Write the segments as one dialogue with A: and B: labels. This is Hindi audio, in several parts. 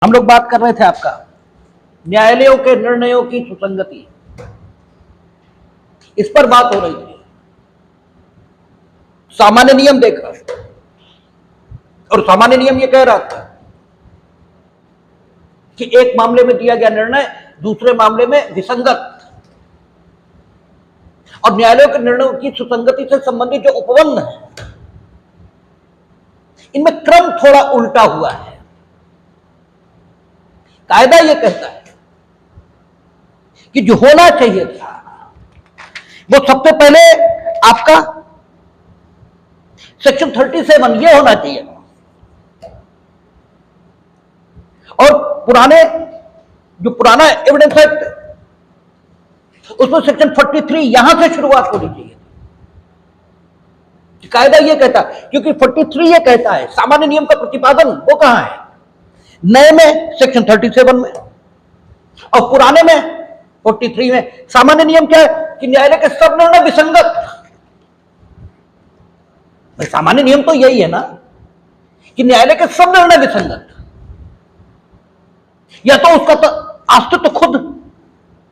A: हम लोग बात कर रहे थे आपका न्यायालयों के निर्णयों की सुसंगति, इस पर बात हो रही थी। सामान्य नियम देख रहा था और सामान्य नियम ये कह रहा था कि एक मामले में दिया गया निर्णय दूसरे मामले में विसंगत, और न्यायालयों के निर्णयों की सुसंगति से संबंधित जो उपबंध है इनमें क्रम थोड़ा उल्टा हुआ है। कायदा यह कहता है कि जो होना चाहिए था वो सबसे पहले आपका सेक्शन 37 ये होना चाहिए, और पुराना एविडेंस एक्ट उसमें सेक्शन 43 यहां से शुरुआत होनी चाहिए। कायदा यह कहता है, क्योंकि 43 यह कहता है सामान्य नियम का प्रतिपादन वो कहां है, नए में सेक्शन 37 में, और पुराने में 43 में। सामान्य नियम क्या है कि न्यायालय के सब निर्णय विसंगत। सामान्य नियम तो यही है ना कि न्यायालय के सब निर्णय विसंगत, या तो उसका तो अस्तित्व खुद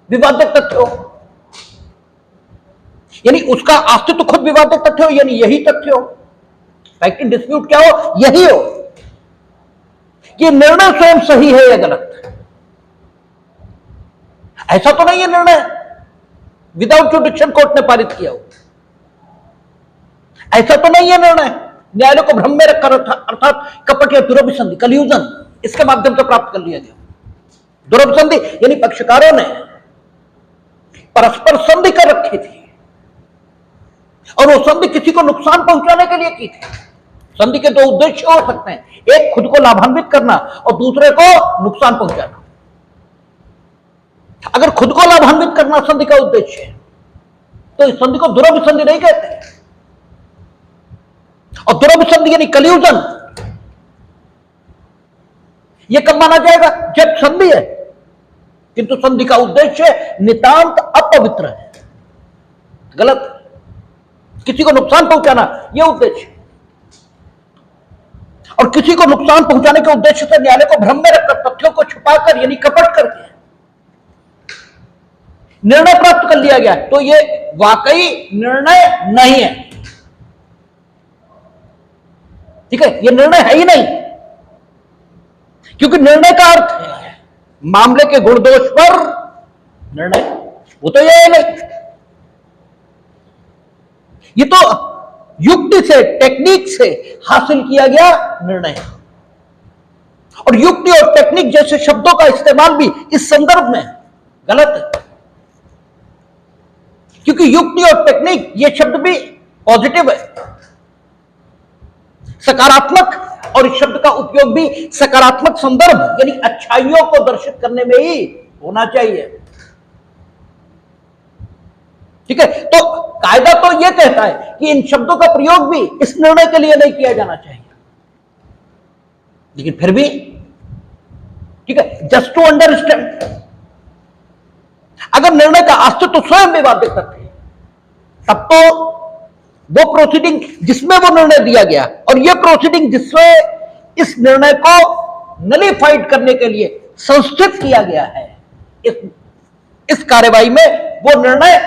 A: विवादित तथ्य हो, यानी उसका अस्तित्व खुद विवादित तथ्य हो, यानी यही तथ्य हो, फैक्ट इन डिस्प्यूट क्या हो, यही हो कि निर्णय स्वयं सही है या गलत। ऐसा तो नहीं है निर्णय विदाउट जुडिक्शन कोर्ट ने पारित किया हो, ऐसा तो नहीं है निर्णय न्यायालय को भ्रम में रखकर अर्थात कपट या दुरभिसंधि कल्यूजन इसके माध्यम से प्राप्त कर लिया गया। दुरभिसंधि यानी पक्षकारों ने परस्पर संधि कर रखी थी और वो संधि किसी को नुकसान पहुंचाने के लिए की थी। संधि के दो उद्देश्य हो सकते हैं, एक खुद को लाभान्वित करना और दूसरे को नुकसान पहुंचाना। अगर खुद को लाभान्वित करना संधि का उद्देश्य है तो इस संधि को दुरभिसंधि नहीं कहते, और दुरभिसंधि यानी कल्यूजन यह कब माना जाएगा, जब संधि है किंतु संधि का उद्देश्य नितांत अपवित्र है, गलत, किसी को नुकसान पहुंचाना यह उद्देश्य, और किसी को नुकसान पहुंचाने के उद्देश्य से न्यायालय को भ्रम में रखकर तथ्यों को छुपाकर यानी कपट करके निर्णय प्राप्त कर लिया गया, तो यह वाकई निर्णय नहीं है। ठीक है, यह निर्णय है ही नहीं, क्योंकि निर्णय का अर्थ है मामले के गुण दोष पर निर्णय, वो तो यह है नहीं। ये तो युक्ति से टेक्निक से हासिल किया गया निर्णय, और युक्ति और टेक्निक जैसे शब्दों का इस्तेमाल भी इस संदर्भ में गलत है, क्योंकि युक्ति और टेक्निक ये शब्द भी पॉजिटिव है, सकारात्मक, और इस शब्द का उपयोग भी सकारात्मक संदर्भ यानी अच्छाइयों को दर्शित करने में ही होना चाहिए। ठीक है, तो कायदा तो यह कहता है कि इन शब्दों का प्रयोग भी इस निर्णय के लिए नहीं किया जाना चाहिए, लेकिन फिर भी ठीक है, जस्ट टू अंडरस्टैंड, अगर निर्णय का अस्तित्व स्वयं विवादित तथ्य है तब तो वो प्रोसीडिंग जिसमें वो निर्णय दिया गया और ये प्रोसीडिंग जिसमें इस निर्णय को नलिफाइड करने के लिए संस्थित किया गया है, इस कार्यवाही में वो निर्णय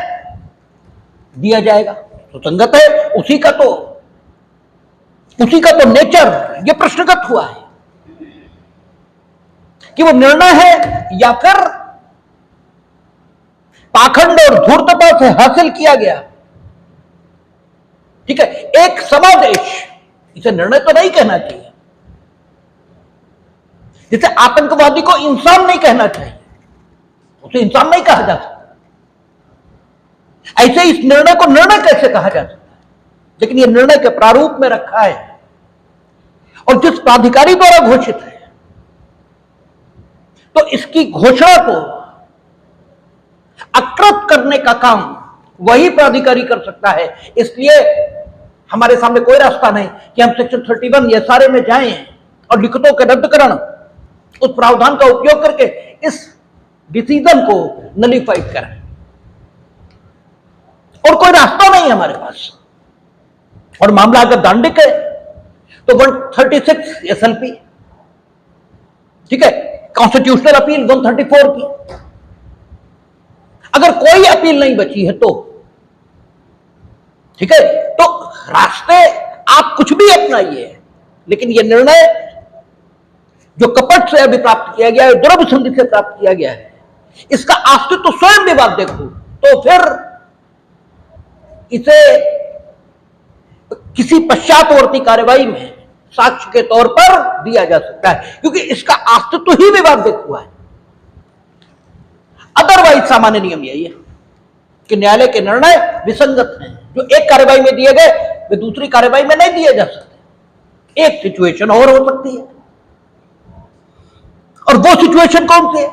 A: दिया जाएगा, सुसंगत है, उसी का तो नेचर ये प्रश्नगत हुआ है कि वो निर्णय है या फिर पाखंड और धूर्तता से हासिल किया गया। ठीक है, एक समादेश, इसे निर्णय तो नहीं कहना चाहिए, जैसे आतंकवादी को इंसान नहीं कहना चाहिए, उसे इंसान नहीं कहा जा सकता, ऐसे इस निर्णय को निर्णय कैसे कहा जा सकता है, लेकिन यह निर्णय के प्रारूप में रखा है और जिस प्राधिकारी द्वारा घोषित है, तो इसकी घोषणा को अकृत करने का काम वही प्राधिकारी कर सकता है। इसलिए हमारे सामने कोई रास्ता नहीं कि हम सेक्शन 31 ये सारे में जाएं और लिखितों के रद्दकरण उस प्रावधान का उपयोग करके इस डिसीजन को नलिफाइड करें, और कोई रास्ता नहीं है हमारे पास। और मामला अगर दांडिक है तो 136 SLP, ठीक है, कॉन्स्टिट्यूशनल अपील 134 की। अगर कोई अपील नहीं बची है तो ठीक है, तो रास्ते आप कुछ भी अपनाइए, लेकिन यह निर्णय जो कपट से अभी प्राप्त किया गया है, द्रव्य संधि से प्राप्त किया गया है, इसका अस्तित्व तो स्वयं विवाद देखो, तो फिर इसे किसी पश्चातवर्ती कार्यवाही में साक्ष्य के तौर पर दिया जा सकता है, क्योंकि इसका अस्तित्व ही विवाद देख हुआ है। अदरवाइज सामान्य नियम यही है कि न्यायालय के निर्णय विसंगत हैं, जो एक कार्यवाही में दिए गए वे दूसरी कार्यवाही में नहीं दिए जा सकते। एक सिचुएशन और हो सकती है, और वो सिचुएशन कौन सी है?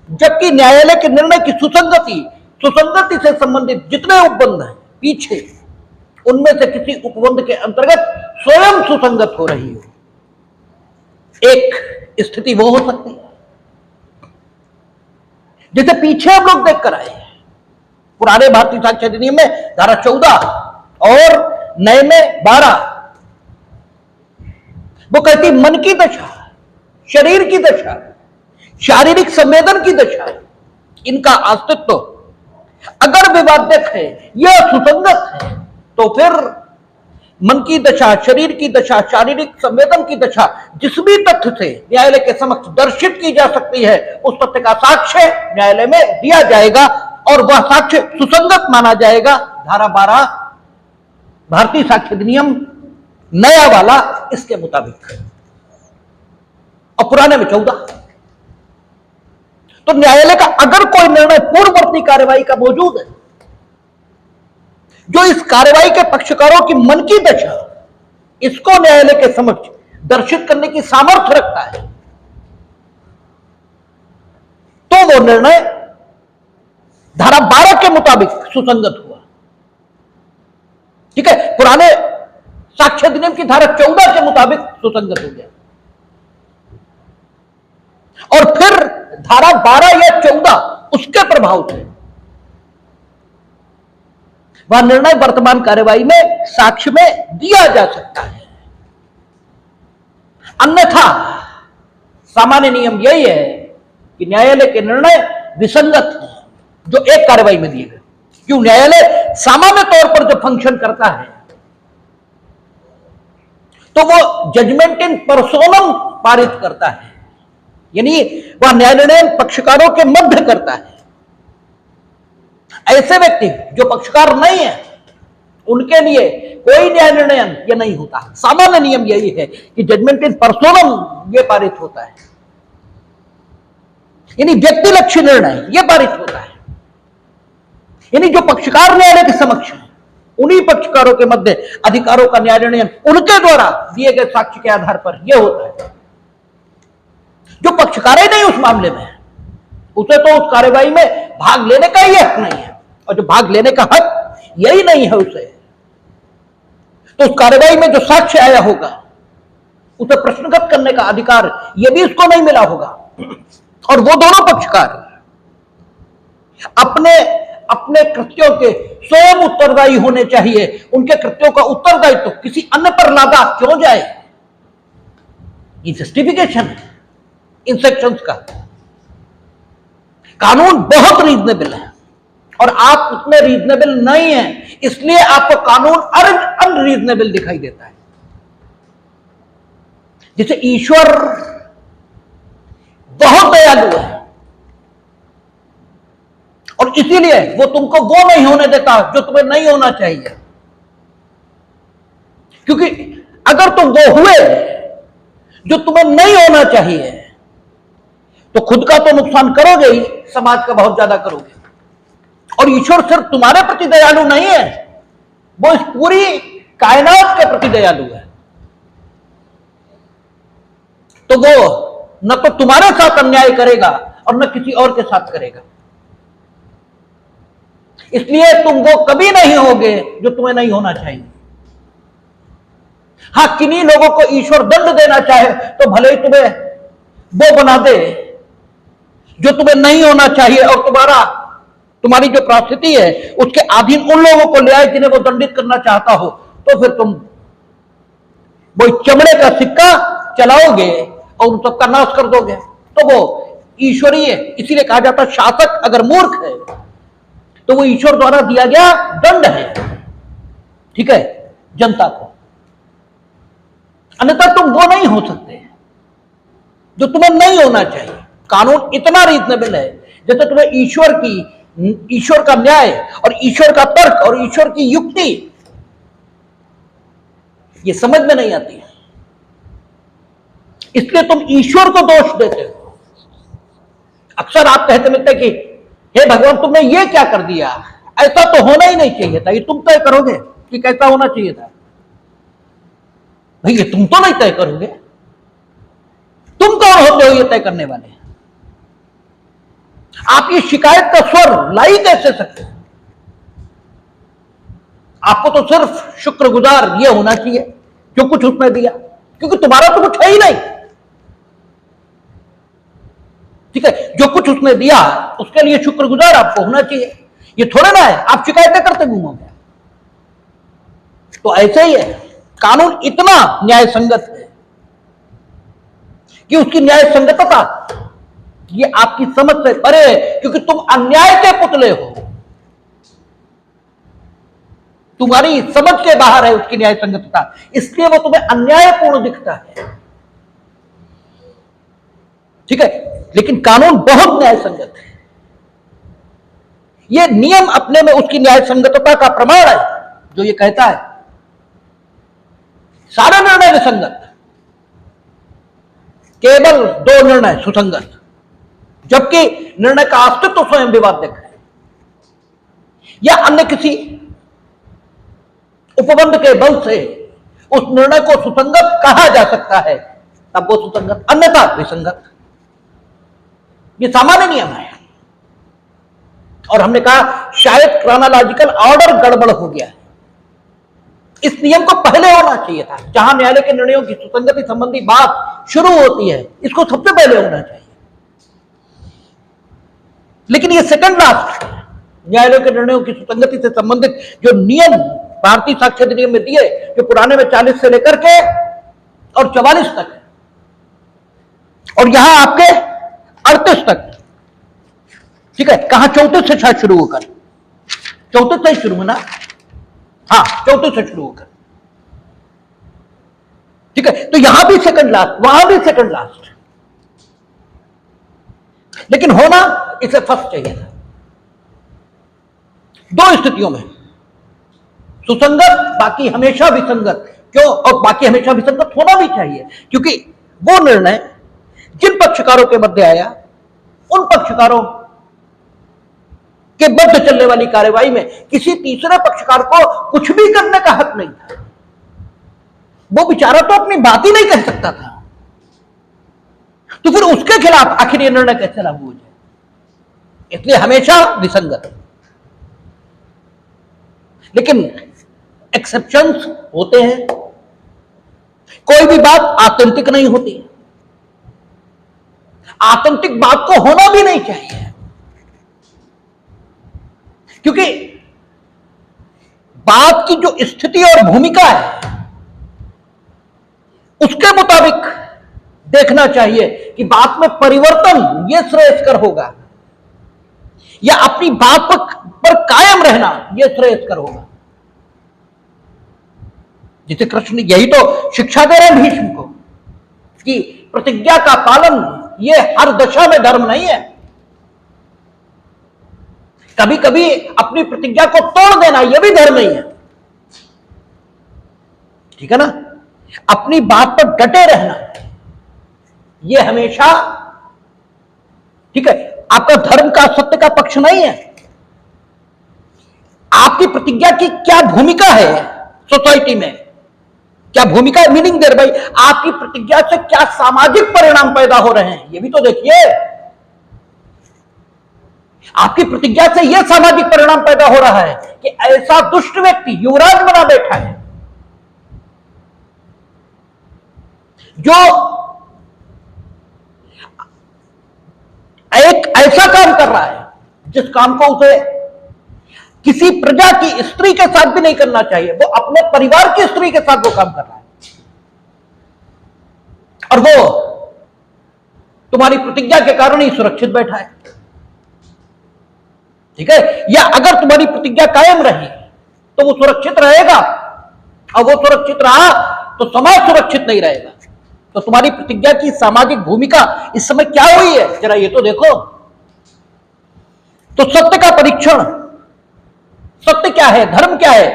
A: जबकि न्यायालय के निर्णय की सुसंगति से संबंधित जितने उपबंध हैं पीछे, उनमें से किसी उपबंध के अंतर्गत स्वयं सुसंगत हो रही हो। एक स्थिति वो हो सकती है जैसे पीछे हम लोग देखकर आए पुराने भारतीय साक्ष्य अधिनियम में धारा 14 और नए में 12, वो कहती मन की दशा, शरीर की दशा, शारीरिक संवेदन की दशा, इनका अस्तित्व अगर विवादित है, यह सुसंगत है, तो फिर मन की दशा, शरीर की दशा, शारीरिक संवेदन की दशा जिस भी तथ्य से न्यायालय के समक्ष दर्शित की जा सकती है, उस तथ्य का साक्ष्य न्यायालय में दिया जाएगा और वह साक्ष्य सुसंगत माना जाएगा। धारा 12 भारतीय साक्ष्य अधिनियम नया वाला इसके मुताबिक, और पुराने में 14। तो न्यायालय का अगर कोई निर्णय पूर्ववर्ती कार्यवाही का मौजूद है जो इस कार्यवाही के पक्षकारों की मन की दशा, इसको न्यायालय के समक्ष दर्शित करने की सामर्थ्य रखता है, तो वो निर्णय धारा 12 के मुताबिक सुसंगत हुआ। ठीक है, पुराने साक्ष्य अधिनियम की धारा 14 के मुताबिक सुसंगत हो गया, और फिर धारा 12 या 14 उसके प्रभाव से वह निर्णय वर्तमान कार्यवाही में साक्ष्य में दिया जा सकता है। अन्यथा सामान्य नियम यही है कि न्यायालय के निर्णय विसंगत हैं जो एक कार्यवाही में दिए गए। क्यों? न्यायालय सामान्य तौर पर जो फंक्शन करता है तो वो जजमेंट इन पर्सोनम पारित करता है, यानी वह न्याय निर्णय पक्षकारों के मध्य करता है। ऐसे व्यक्ति जो पक्षकार नहीं है उनके लिए कोई न्याय निर्णय ये नहीं होता। सामान्य नियम यही है कि जजमेंट इन पर्सोनम ये पारित होता है, यानी व्यक्तिलक्षी निर्णय ये पारित होता है, यानी जो पक्षकार न्यायालय के समक्ष है उन्हीं पक्षकारों के मध्य अधिकारों का न्याय निर्णय उनके द्वारा दिए गए साक्ष्य के आधार पर यह होता है। जो पक्षकार ही नहीं उस मामले में, उसे तो उस कार्यवाही में भाग लेने का ही हक नहीं है, और जो भाग लेने का हक यही नहीं है उसे, तो उस कार्यवाही में जो साक्ष्य आया होगा उसे प्रश्नगत करने का अधिकार यह भी उसको नहीं मिला होगा। और वो दोनों पक्षकार अपने अपने कृत्यों के स्वयं उत्तरदायी होने चाहिए। उनके कृत्यों का उत्तरदायित्व तो किसी अन्य पर लादा क्यों जाए? ये जस्टिफिकेशन है इन सेक्शंस का। कानून बहुत रीजनेबल है और आप उतने रीजनेबल नहीं हैं, इसलिए आपको कानून अनरीजनेबल दिखाई देता है। जैसे ईश्वर बहुत दयालु है और इसीलिए वो तुमको वो नहीं होने देता जो तुम्हें नहीं होना चाहिए, क्योंकि अगर तुम वो हुए जो तुम्हें नहीं होना चाहिए तो खुद का तो नुकसान करोगे ही, समाज का बहुत ज्यादा करोगे। और ईश्वर सिर्फ तुम्हारे प्रति दयालु नहीं है, वो इस पूरी कायनात के प्रति दयालु है। तो वो न तो तुम्हारे साथ अन्याय करेगा और न किसी और के साथ करेगा, इसलिए तुम वो कभी नहीं होगे जो तुम्हें नहीं होना चाहिए। हां, किन्हीं लोगों को ईश्वर दंड देना चाहे तो भले ही तुम्हें वो बना दे जो तुम्हें नहीं होना चाहिए, और तुम्हारी जो परिस्थिति है उसके अधीन उन लोगों को ले आए जिन्हें वो दंडित करना चाहता हो, तो फिर तुम वो चमड़े का सिक्का चलाओगे और उन सबका नाश कर दोगे। तो वो ईश्वरीय, इसीलिए कहा जाता है शासक अगर मूर्ख है तो वो ईश्वर द्वारा दिया गया दंड है, ठीक है, जनता को। अन्यथा तुम वो नहीं हो सकते जो तुम्हें नहीं होना चाहिए। कानून इतना रीजनेबल है, जैसे तुम्हें ईश्वर का न्याय और ईश्वर का तर्क और ईश्वर की युक्ति ये समझ में नहीं आती है, इसलिए तुम ईश्वर को दोष देते हो। अक्सर आप कहते मिलते कि हे भगवान तुमने ये क्या कर दिया, ऐसा तो होना ही नहीं चाहिए था। ये तुम तय करोगे कि कैसा होना चाहिए था? भाई ये तुम तो नहीं तय करोगे, तुम कौन होते हो ये तय करने वाले? आप ये शिकायत का स्वर ला ही कैसे सकते? आपको तो सिर्फ शुक्रगुजार ये होना चाहिए जो कुछ उसने दिया, क्योंकि तुम्हारा तो कुछ है ही नहीं, ठीक है। जो कुछ उसने दिया उसके लिए शुक्रगुजार आपको होना चाहिए। ये थोड़ा ना है आप शिकायतें करते घूमोगे। तो ऐसे ही है, कानून इतना न्याय संगत है कि उसकी न्याय संगतता ये आपकी समझ से परे है, क्योंकि तुम अन्याय के पुतले हो, तुम्हारी समझ के बाहर है उसकी न्याय संगतता, इसलिए वो तुम्हें अन्यायपूर्ण दिखता है, ठीक है। लेकिन कानून बहुत न्याय संगत है। यह नियम अपने में उसकी न्याय संगतता का प्रमाण है, जो ये कहता है सारे निर्णय विसंगत, केवल 2 निर्णय सुसंगत, जबकि निर्णय का अस्तित्व स्वयं विवादित है या अन्य किसी उपबंध के बल से उस निर्णय को सुसंगत कहा जा सकता है, तब वो सुसंगत, अन्यथा विसंगत। ये सामान्य नियम है। और हमने कहा शायद क्रोनोलॉजिकल ऑर्डर गड़बड़ हो गया है। इस नियम को पहले होना चाहिए था, जहां न्यायालय के निर्णयों की सुसंगति संबंधी बात शुरू होती है, इसको सबसे पहले होना चाहिए। लेकिन ये सेकंड लास्ट न्यायालय के निर्णयों की सुसंगति से संबंधित जो नियम भारतीय साक्ष्य अधिनियम में दिए, जो पुराने में 40 से लेकर के और 44 तक है, और यहां आपके 38 तक, ठीक है। कहां 34 से शायद शुरू होकर, 34 से शुरू होना, हाँ 34 से शुरू होकर, ठीक है। तो यहां भी सेकंड लास्ट, वहां भी सेकंड लास्ट, लेकिन होना इसे फर्स्ट चाहिए था। 2 स्थितियों में सुसंगत, बाकी हमेशा विसंगत। क्यों? और बाकी हमेशा विसंगत होना भी चाहिए, क्योंकि वो निर्णय जिन पक्षकारों के मध्य आया, उन पक्षकारों के मध्य चलने वाली कार्यवाही में किसी तीसरे पक्षकार को कुछ भी करने का हक नहीं था। वो बेचारा तो अपनी बात ही नहीं कह सकता था, तो फिर उसके खिलाफ आखिर ये निर्णय कैसे लागू हो जाए? इसलिए हमेशा विसंगत। लेकिन एक्सेप्शंस होते हैं, कोई भी बात आतंतिक नहीं होती, आतंतिक बात को होना भी नहीं चाहिए, क्योंकि बात की जो स्थिति और भूमिका है उसके मुताबिक देखना चाहिए कि बात में परिवर्तन ये श्रेयस्कर होगा या अपनी बात पर कायम रहना यह श्रेयस्कर होगा। जिसे कृष्ण यही तो शिक्षा दे रहे हैं भीष्म को कि प्रतिज्ञा का पालन यह हर दशा में धर्म नहीं है। कभी कभी अपनी प्रतिज्ञा को तोड़ देना यह भी धर्म नहीं है, ठीक है ना। अपनी बात पर डटे रहना यह हमेशा, ठीक है, आपका धर्म का सत्य का पक्ष नहीं है। आपकी प्रतिज्ञा की क्या भूमिका है सोसाइटी में, क्या भूमिका है, मीनिंग देर भाई आपकी प्रतिज्ञा से क्या सामाजिक परिणाम पैदा हो रहे हैं, यह भी तो देखिए। आपकी प्रतिज्ञा से यह सामाजिक परिणाम पैदा हो रहा है कि ऐसा दुष्ट व्यक्ति युवराज बना बैठा है जो एक ऐसा काम कर रहा है जिस काम को उसे किसी प्रजा की स्त्री के साथ भी नहीं करना चाहिए, वो अपने परिवार की स्त्री के साथ वो काम कर रहा है। और वो तुम्हारी प्रतिज्ञा के कारण ही सुरक्षित बैठा है, ठीक है। या अगर तुम्हारी प्रतिज्ञा कायम रही तो वो सुरक्षित रहेगा, और वो सुरक्षित रहा तो समाज सुरक्षित नहीं रहेगा। तो तुम्हारी प्रतिज्ञा की सामाजिक भूमिका इस समय क्या हुई है, जरा ये तो देखो। तो सत्य का परीक्षण, सत्य क्या है, धर्म क्या है,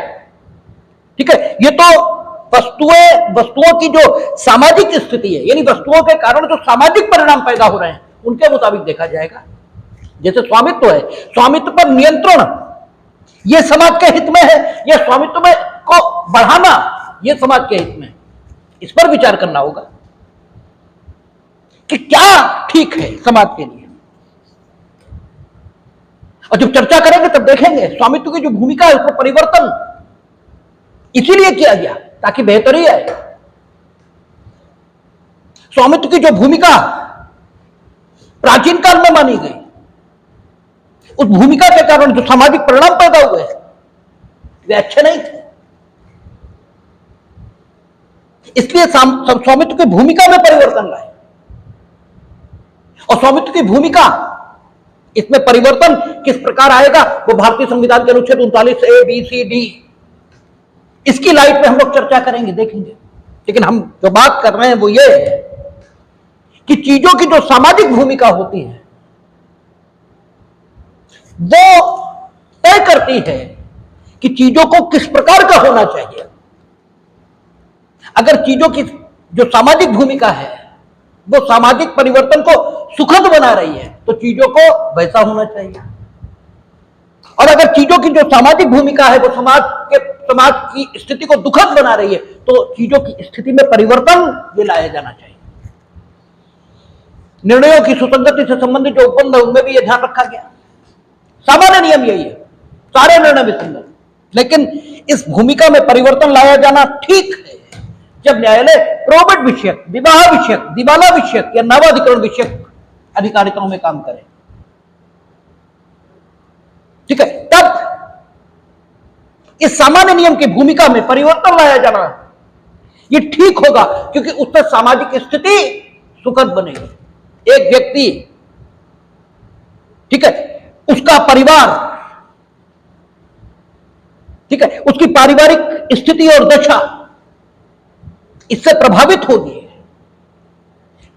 A: ठीक है। ये तो वस्तुओं की जो सामाजिक स्थिति है, यानी वस्तुओं के कारण जो सामाजिक परिणाम पैदा हो रहे हैं, उनके मुताबिक देखा जाएगा। जैसे स्वामित्व है, स्वामित्व पर नियंत्रण ये समाज के हित में है, या स्वामित्व में को बढ़ाना ये समाज के हित में है, इस पर विचार करना होगा कि क्या ठीक है समाज के लिए। और जब चर्चा करेंगे तब देखेंगे स्वामित्व की जो भूमिका है उसमें परिवर्तन इसीलिए किया गया ताकि बेहतरी आए। स्वामित्व की जो भूमिका प्राचीन काल में मानी गई, उस भूमिका के कारण जो सामाजिक परिणाम पैदा हुए वे अच्छे नहीं थे। इसलिए स्वामित्व की भूमिका में परिवर्तन लाए, और स्वामित्व की भूमिका इसमें परिवर्तन किस प्रकार आएगा वो भारतीय संविधान के अनुच्छेद 39A BC D इसकी लाइट में हम लोग चर्चा करेंगे, देखेंगे। लेकिन हम जो बात कर रहे हैं वो ये है कि चीजों की जो सामाजिक भूमिका होती है वो तय करती है कि चीजों को किस प्रकार का होना चाहिए। अगर चीजों की जो सामाजिक भूमिका है वो सामाजिक परिवर्तन को सुखद बना रही है तो चीजों को वैसा होना चाहिए, और अगर चीजों की जो सामाजिक भूमिका है वो समाज की स्थिति को दुखद बना रही है तो चीजों की स्थिति में परिवर्तन ये लाया जाना चाहिए। निर्णयों की सुसंगति से संबंधित जो उपबंध है उनमें भी ये ध्यान रखा गया। सामान्य नियम यही है, सारे निर्णय विसंगत, लेकिन इस भूमिका में परिवर्तन लाया जाना ठीक है जब न्यायालय प्रोबेट विषयक, विवाह विषयक, दिवाला विषयक या नवाधिकरण विषयक अधिकारिताओं में काम करे, ठीक है। तब इस सामान्य नियम की भूमिका में परिवर्तन लाया जाना ये ठीक होगा, क्योंकि उससे सामाजिक स्थिति सुखद बनेगी। एक व्यक्ति, ठीक है, उसका परिवार, ठीक है, उसकी पारिवारिक स्थिति और दशा इससे प्रभावित होगी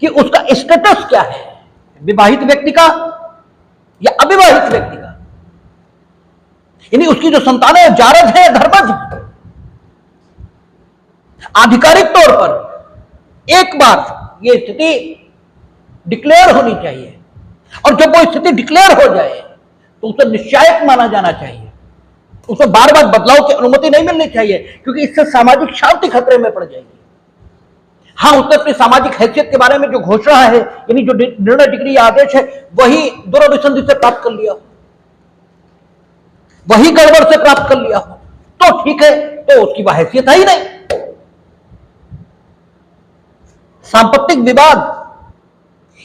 A: कि उसका स्टेटस क्या है, विवाहित व्यक्ति का या अविवाहित व्यक्ति का, यानी उसकी जो संतानें जारज है धर्मज है। आधिकारिक तौर पर एक बार यह स्थिति डिक्लेयर होनी चाहिए, और जब वो स्थिति डिक्लेयर हो जाए तो उसे निश्चायक माना जाना चाहिए, उसे बार बार बदलाव की अनुमति नहीं मिलनी चाहिए, क्योंकि इससे सामाजिक शांति खतरे में पड़ जाएगी। हाँ, उसने अपनी सामाजिक हैसियत के बारे में जो घोषणा है, यानी जो निर्णय, डिग्री या आदेश है, वही दुर्विसंधि से प्राप्त कर लिया हो, वही गड़बड़ से प्राप्त कर लिया हो तो ठीक है, तो उसकी वह हैसियत है ही नहीं। सांपत्तिक विवाद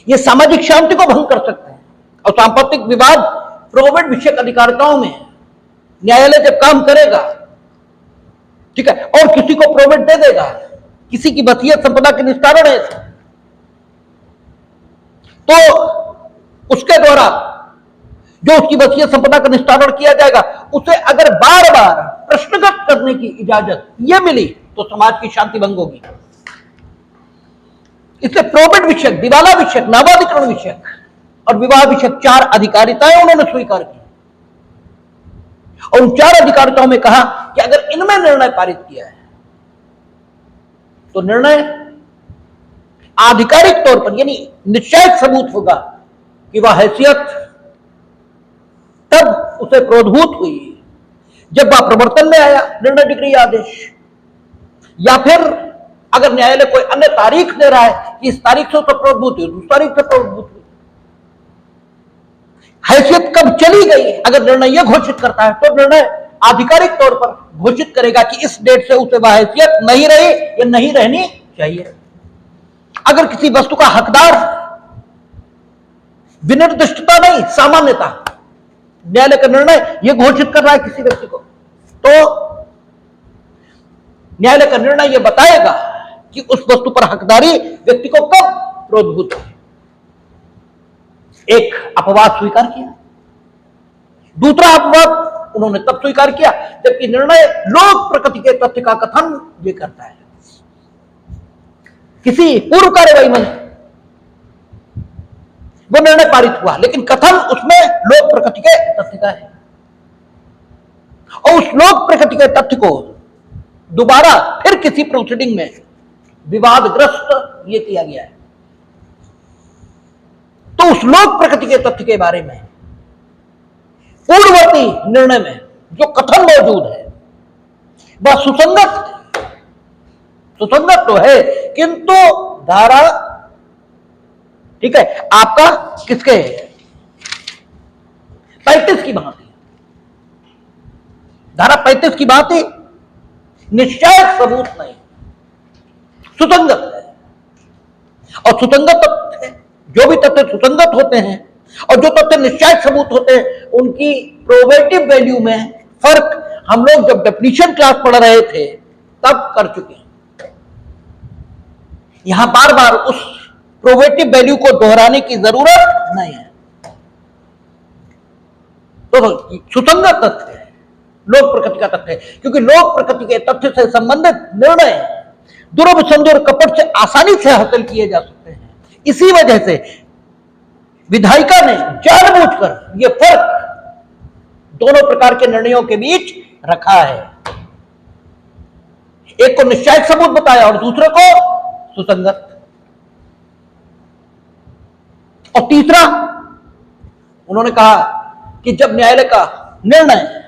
A: ये सामाजिक शांति को भंग कर सकते हैं, और सांपत्तिक विवाद प्रोबेट विषयक अधिकारिताओं में न्यायालय जब काम करेगा, ठीक है, और किसी को प्रोबेट दे देगा, किसी की वसीयत संपदा के निस्तारण है, तो उसके द्वारा जो उसकी वसीयत संपदा का निस्तारण किया जाएगा, उसे अगर बार बार प्रश्नगत करने की इजाजत यह मिली तो समाज की शांति भंग होगी। इसलिए प्रोबेट विषयक, दिवाला विषयक, नवाधिकरण विषयक और विवाह विषयक 4 अधिकारिताएं उन्होंने स्वीकार की, और उन 4 अधिकारिताओं में कहा कि अगर इनमें निर्णय पारित किया है तो निर्णय आधिकारिक तौर पर, यानी निश्चय सबूत होगा कि वह हैसियत तब उसे प्रोद्भूत हुई जब वह प्रवर्तन में आया निर्णय, डिग्री, आदेश, या फिर अगर न्यायालय कोई अन्य तारीख दे रहा है कि इस तारीख से तो प्रोद्भूत हुई, उस तारीख से प्रोद्भूत हुई। हैसियत कब चली गई, अगर निर्णय यह घोषित करता है तो निर्णय आधिकारिक तौर पर घोषित करेगा कि इस डेट से उसे वह हैसियत नहीं रही या नहीं रहनी चाहिए। अगर किसी वस्तु का हकदार विनिर्दिष्टता नहीं, सामान्यता, न्यायालय का निर्णय यह घोषित कर रहा है किसी व्यक्ति को, तो न्यायालय का निर्णय यह बताएगा कि उस वस्तु पर हकदारी व्यक्ति को कब प्रोद्भूत है। एक अपवाद स्वीकार किया, दूसरा अपवाद उन्होंने तब स्वीकार किया जबकि निर्णय लोक प्रकृति के तथ्य का कथन ये करता है। किसी पूर्व कार्यवाही में वो निर्णय पारित हुआ, लेकिन कथन उसमें लोक प्रकृति के तथ्य का है, और उस लोक प्रकृति के तथ्य को दोबारा फिर किसी प्रोसीडिंग में विवादग्रस्त ये किया गया है। तो उस लोक प्रकृति के तथ्य के बारे में पूर्ववर्ती निर्णय में जो कथन मौजूद है वह सुसंगत तो है, किंतु धारा, ठीक है, आपका किसके 35 की भांति, धारा 35 की भांति निश्चय सबूत नहीं, सुसंगत है। और सुसंगत तथ्य, जो भी तथ्य सुसंगत होते हैं और जो तथ्य निश्चय सबूत होते हैं, उनकी प्रोबेटिव वैल्यू में फर्क हम लोग जब डेफिनेशन क्लास पढ़ रहे थे तब कर चुके हैं। यहां बार बार उस प्रोबेटिव वैल्यू को दोहराने की जरूरत नहीं है। तो सुसंगत तथ्य है, लोक प्रकृति का तथ्य है, क्योंकि लोक प्रकृति के तथ्य से संबंधित निर्णय दुर्भ संधि और कपट से आसानी से हासिल किए जा सकते हैं। इसी वजह से विधायिका ने जानबूझकर यह फर्क दोनों प्रकार के निर्णयों के बीच रखा है, एक को निश्चय सबूत बताया और दूसरे को सुसंगत। और तीसरा उन्होंने कहा कि जब न्यायालय का निर्णय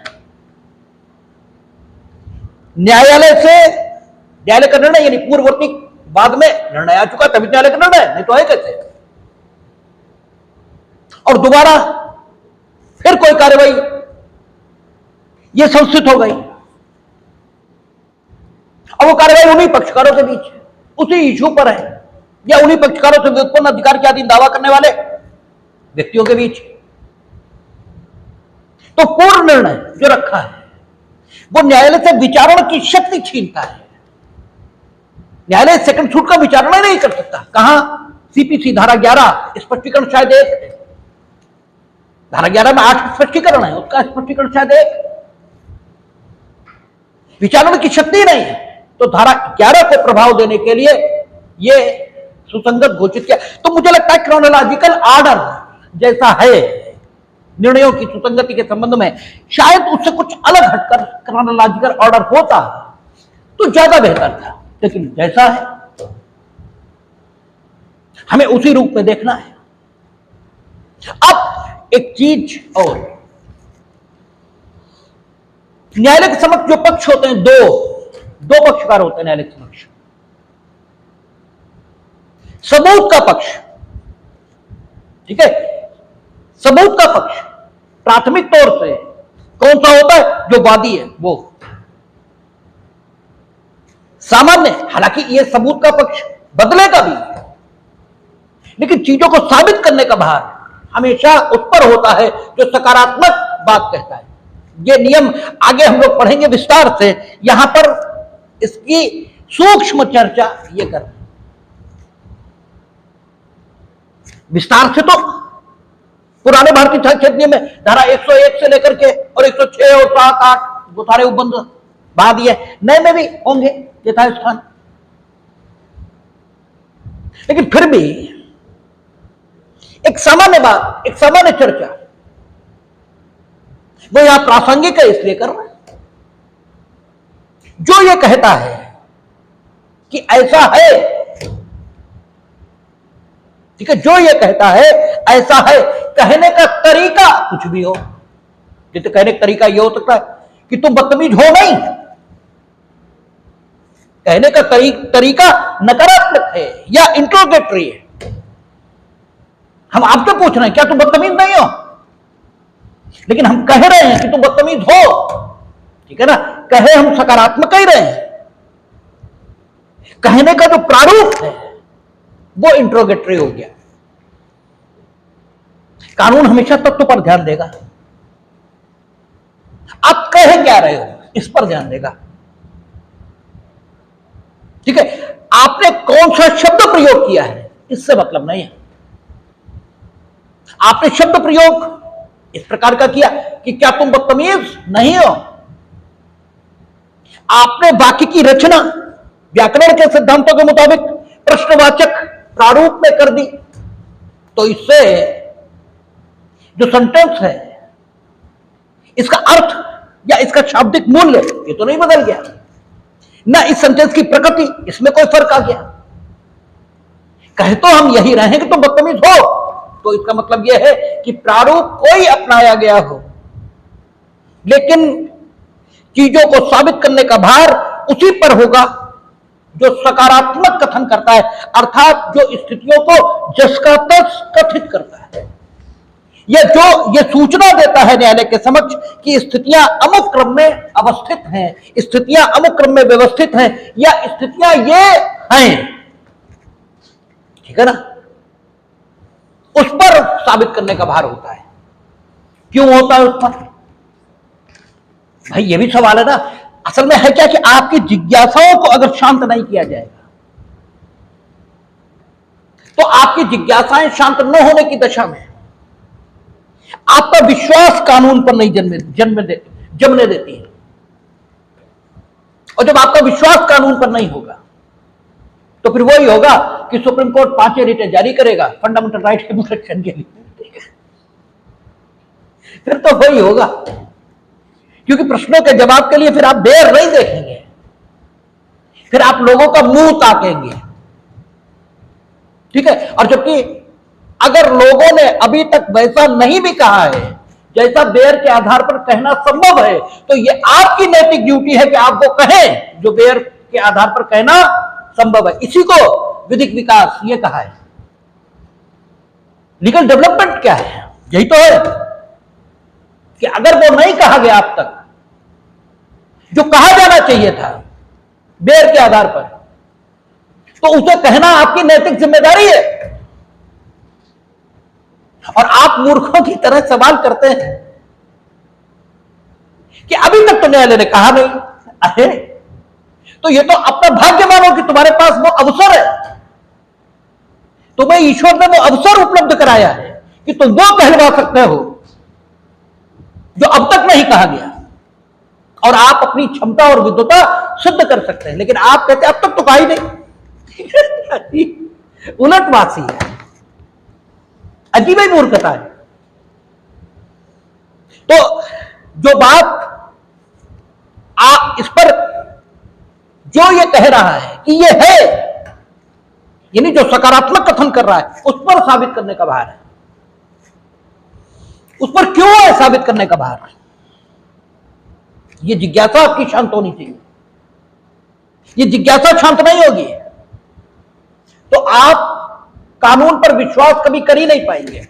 A: यानी पूर्ववर्ती बाद में निर्णय आ चुका तभी न्यायालय का निर्णय, नहीं तो है कैसे। और दोबारा फिर कोई कार्रवाई ये संस्थित हो गई, और वो कार्रवाई उन्हीं पक्षकारों के बीच उसी इशू पर है, या उन्हीं पक्षकारों से व्युत्पन्न अधिकार के अधीन दावा करने वाले व्यक्तियों के बीच। तो पूर्ण निर्णय जो रखा है वो न्यायालय से विचारण की शक्ति छीनता है। न्यायालय सेकंड सूट का विचारण नहीं कर सकता। कहां? सीपीसी धारा 11 स्पष्टीकरण शायद एक, धारा 11 में 8 स्पष्टीकरण है, उसका स्पष्टीकरण शायद एक, विचारण की शक्ति नहीं है। तो धारा 11 को प्रभाव देने के लिए यह सुसंगत घोषित किया। तो मुझे लगता है क्रोनोलॉजिकल ऑर्डर जैसा है निर्णयों की सुसंगति के संबंध में, शायद उससे कुछ अलग हटकर क्रोनोलॉजिकल ऑर्डर होता तो ज्यादा बेहतर था, लेकिन जैसा है हमें उसी रूप में देखना है। अब एक चीज और, न्यायालय के समक्ष जो पक्ष होते हैं, दो पक्षकार होते हैं न्यायालय के समक्ष। सबूत का पक्ष, ठीक है, सबूत का पक्ष प्राथमिक तौर से कौन सा होता है? जो वादी है वो। सामान्य, हालांकि यह सबूत का पक्ष बदलेगा भी, लेकिन चीजों को साबित करने का भार हमेशा उस पर होता है जो सकारात्मक बात कहता है। ये नियम आगे हम लोग पढ़ेंगे विस्तार से, यहां पर इसकी सूक्ष्म चर्चा ये कर रहे हैं। विस्तार से तो पुराने भारतीय संक्षेप नियम में धारा 101 से लेकर के और 106 और 7, 8 वो सारे उपबंध बहा दिए, नए में भी होंगे यथास्थान। लेकिन फिर भी एक सामान्य बात, एक सामान्य चर्चा वो यहां प्रासंगिक है, इसलिए कर रहे हैं। जो ये कहता है कि ऐसा है, ठीक है, जो ये कहता है ऐसा है, कहने का तरीका कुछ भी हो, जैसे कहने का तरीका ये हो सकता है कि तुम बदतमीज हो नहीं, कहने का तरीका नकारात्मक है या इंट्रोगेटरी है। हम आपसे पूछ रहे हैं क्या तुम बदतमीज नहीं हो, लेकिन हम कह रहे हैं कि तुम बदतमीज हो, ठीक है ना, कहे हम सकारात्मक कह रहे हैं, कहने का जो प्रारूप है वो इंट्रोगेटरी हो गया। कानून हमेशा तत्व पर ध्यान देगा, आप कह क्या रहे हो इस पर ध्यान देगा, ठीक है, आपने कौन सा शब्द प्रयोग किया है इससे मतलब नहीं है। आपने शब्द प्रयोग इस प्रकार का किया कि क्या तुम बदतमीज नहीं हो। आपने वाक्य की रचना व्याकरण के सिद्धांतों के मुताबिक प्रश्नवाचक प्रारूप में कर दी, तो इससे जो सेंटेंस है इसका अर्थ या इसका शाब्दिक मूल्य ये तो नहीं बदल गया, ना इस सेंटेंस की प्रकृति इसमें कोई फर्क आ गया। कहे तो हम यही रहे हैं कि तुम बदतमीज हो, तो इसका मतलब यह है कि प्रारूप कोई अपनाया गया हो, लेकिन चीजों को साबित करने का भार उसी पर होगा जो सकारात्मक कथन करता है, अर्थात जो स्थितियों को जस का तस कथित करता है, या जो ये सूचना देता है न्यायालय के समक्ष कि स्थितियां अमुक क्रम में अवस्थित हैं, स्थितियां अमुक क्रम में व्यवस्थित हैं, या स्थितियां ये हैं, ठीक है ना, उस पर साबित करने का भार होता है। क्यों होता है उस पर? भाई ये भी सवाल है ना। असल में है क्या कि आपकी जिज्ञासाओं को अगर शांत नहीं किया जाएगा तो आपकी जिज्ञासाएं शांत न होने की दशा में आपका विश्वास कानून पर नहीं जमने देती है, और जब आपका विश्वास कानून पर नहीं होगा तो फिर वही होगा कि सुप्रीम कोर्ट 5 रिटें जारी करेगा फंडामेंटल राइट के प्रोटेक्शन के लिए, फिर तो वही होगा, क्योंकि प्रश्नों के जवाब के लिए फिर आप देर नहीं देखेंगे, फिर आप लोगों का मुंह ताकेंगे, ठीक है। और जबकि अगर लोगों ने अभी तक वैसा नहीं भी कहा है जैसा बेयर के आधार पर कहना संभव है, तो यह आपकी नैतिक ड्यूटी है कि आप वो कहें जो बेयर के आधार पर कहना संभव है। इसी को विधिक विकास ये कहा है। लीगल डेवलपमेंट क्या है? यही तो है कि अगर वो नहीं कहा गया अब तक जो कहा जाना चाहिए था बेयर के आधार पर, तो उसे कहना आपकी नैतिक जिम्मेदारी है। और आप मूर्खों की तरह सवाल करते हैं कि अभी तक तो न्यायालय ने कहा नहीं। अरे तो ये तो अपना भाग्य मानो कि तुम्हारे पास वो अवसर है, तुम्हें ईश्वर ने वो अवसर उपलब्ध कराया है कि तुम वो कहलवा सकते हो जो अब तक नहीं कहा गया, और आप अपनी क्षमता और विद्वता सिद्ध कर सकते हैं। लेकिन आप कहते हैं अब तक तो कहा ही नहीं। उलटवासी है, अजीब ही मूर्खता है। तो जो बात आप इस पर जो ये कह रहा है कि ये है, यानी जो सकारात्मक कथन कर रहा है, उस पर साबित करने का भार है। उस पर क्यों है साबित करने का भार? ये जिज्ञासा आपकी शांत होनी चाहिए। ये जिज्ञासा शांत नहीं होगी तो आप कानून पर विश्वास कभी कर ही नहीं पाएंगे,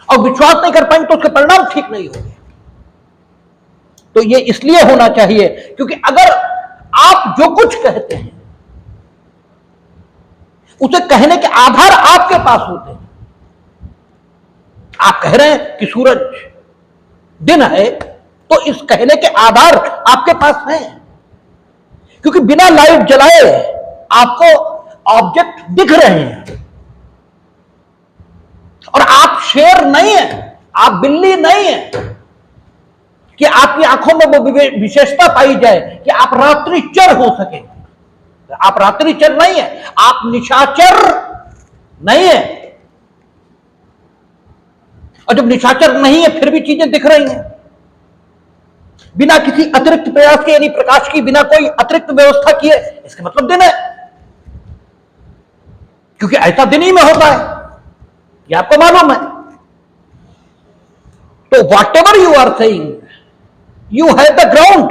A: और विश्वास नहीं कर पाएंगे तो उसके परिणाम ठीक नहीं होंगे। तो ये इसलिए होना चाहिए क्योंकि अगर आप जो कुछ कहते हैं उसे कहने के आधार आपके पास होते हैं। आप कह रहे हैं कि सूरज दिन है, तो इस कहने के आधार आपके पास हैं, क्योंकि बिना लाइट जलाए आपको ऑब्जेक्ट दिख रहे हैं। और आप शेर नहीं है, आप बिल्ली नहीं है कि आपकी आंखों में वो विशेषता पाई जाए कि आप रात्रिचर हो सके। आप रात्रिचर नहीं है, आप निशाचर नहीं है। और जब निशाचर नहीं है फिर भी चीजें दिख रही हैं बिना किसी अतिरिक्त प्रयास के, यानी प्रकाश की बिना कोई अतिरिक्त व्यवस्था किए, इसका मतलब दिन है, क्योंकि ऐसा दिन ही में होता है, ये आपको मालूम है। तो whatever you are saying you have the ground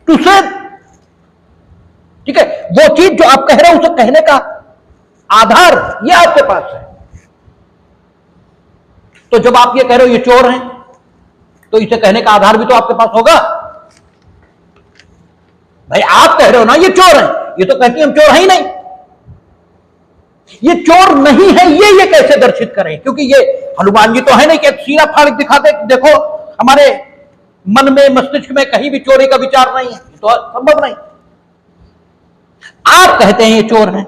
A: to say, ठीक है। वो चीज जो आप कह रहे हैं उसे कहने का आधार ये आपके पास है। तो जब आप ये कह रहे हो ये चोर हैं, तो इसे कहने का आधार भी तो आपके पास होगा। भाई आप कह रहे हो ना ये चोर है, ये तो कहती हम चोर है ही नहीं। ये चोर नहीं है ये कैसे दर्शित करें? क्योंकि ये हनुमान जी तो है नहीं कि सीना फाड़ दिखा दे, देखो हमारे मन में मस्तिष्क में कहीं भी चोरी का विचार नहीं है, तो संभव नहीं। आप कहते हैं ये चोर हैं,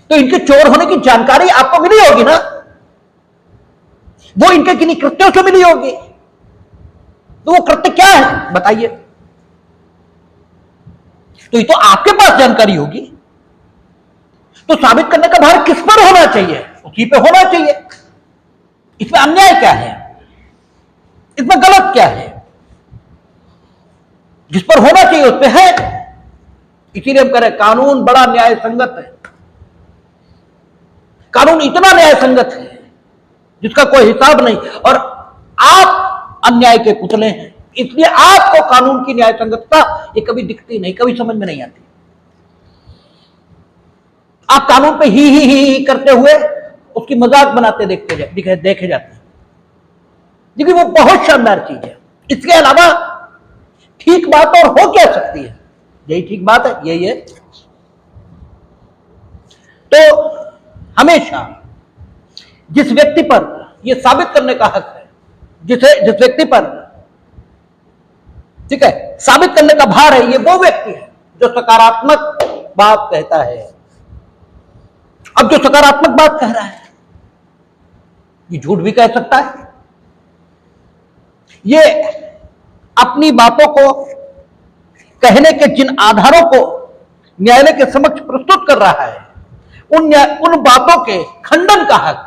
A: तो इनके चोर होने की जानकारी आपको मिली होगी ना, वो इनके किन्हीं कृत्यों से मिली होगी। तो वो कृत्य क्या है बताइए? तो ये तो आपके पास जानकारी होगी। तो साबित करने का भार किस पर होना चाहिए? उसी पे होना चाहिए। इसमें अन्याय क्या है? इसमें गलत क्या है? जिस पर होना चाहिए उस पे है। इसीलिए हम कह रहे कानून बड़ा न्याय संगत है। कानून इतना न्याय संगत है जिसका कोई हिसाब नहीं, और आप अन्याय के पुतले हैं, इसलिए आपको कानून की न्याय संगतता ये कभी दिखती नहीं, कभी समझ में नहीं आती। आप कानून पे ही करते हुए उसकी मजाक बनाते देखे जाते हैं, लेकिन वो बहुत शानदार चीज है। इसके अलावा ठीक बात और हो क्या सकती है? यही ठीक बात है, यही है। तो हमेशा जिस व्यक्ति पर यह साबित करने का हक है, जिस व्यक्ति पर, ठीक है, साबित करने का भार है, ये वो व्यक्ति है जो सकारात्मक बात कहता है। अब जो सकारात्मक बात कह रहा है ये झूठ भी कह सकता है, ये अपनी बातों को कहने के जिन आधारों को न्यायालय के समक्ष प्रस्तुत कर रहा है, उन बातों के खंडन का हक